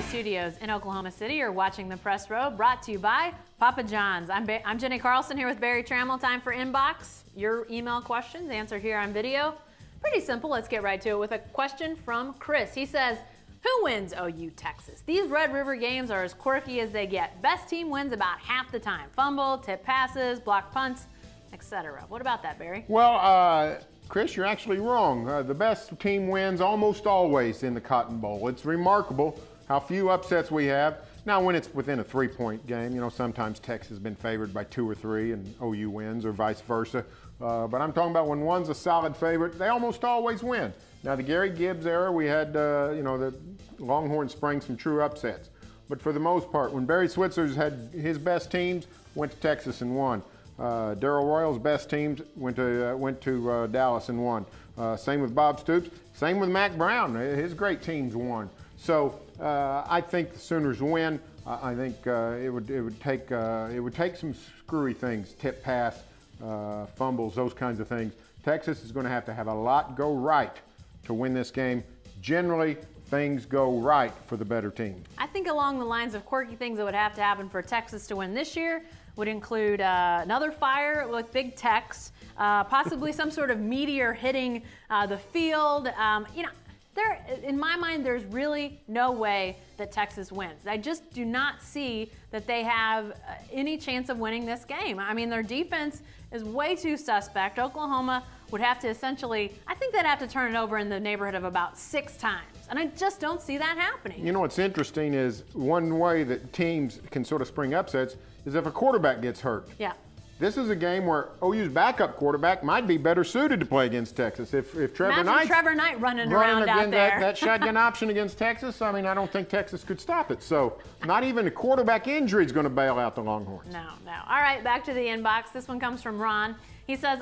the studios in Oklahoma City. You're watching The Press Row, brought to you by Papa John's. I'm Jenny Carlson here with Barry Trammell. Time for Inbox. Your email questions answered here on video. Pretty simple. Let's get right to it with a question from Chris. He says, who wins OU Texas? These Red River games are as quirky as they get. Best team wins about half the time. Fumble, tip passes, block punts, etc. What about that, Barry? Well, Chris, you're actually wrong. The best team wins almost always in the Cotton Bowl. It's remarkable how few upsets we have. Now, when it's within a 3-point game, you know, sometimes Texas has been favored by 2 or 3 and OU wins, or vice versa. But I'm talking about when one's a solid favorite, they almost always win. Now, the Gary Gibbs era, we had, you know, the Longhorns sprang some true upsets. But for the most part, when Barry Switzer's had his best teams, went to Texas and won. Darrell Royal's best teams went to Dallas and won. Same with Bob Stoops. Same with Mac Brown. His great teams won. So I think the Sooners win. I think it would take some screwy things, tip pass, fumbles, those kinds of things. Texas is going to have a lot go right to win this game. Generally, things go right for the better team. I think along the lines of quirky things that would have to happen for Texas to win this year would include another fire with Big Tex, possibly some sort of meteor hitting the field. You know, in my mind, there's really no way that Texas wins. I just do not see that they have any chance of winning this game. I mean, their defense is way too suspect. Oklahoma would have to essentially, I think they'd have to turn it over in the neighborhood of about 6 times. And I just don't see that happening. You know what's interesting is one way that teams can sort of spring upsets is if a quarterback gets hurt. Yeah. This is a game where OU's backup quarterback might be better suited to play against Texas. If Trevor Knight running around out there. That shotgun option against Texas, I mean, I don't think Texas could stop it. So not even a quarterback injury is going to bail out the Longhorns. No. All right, back to the inbox. This one comes from Ron. He says,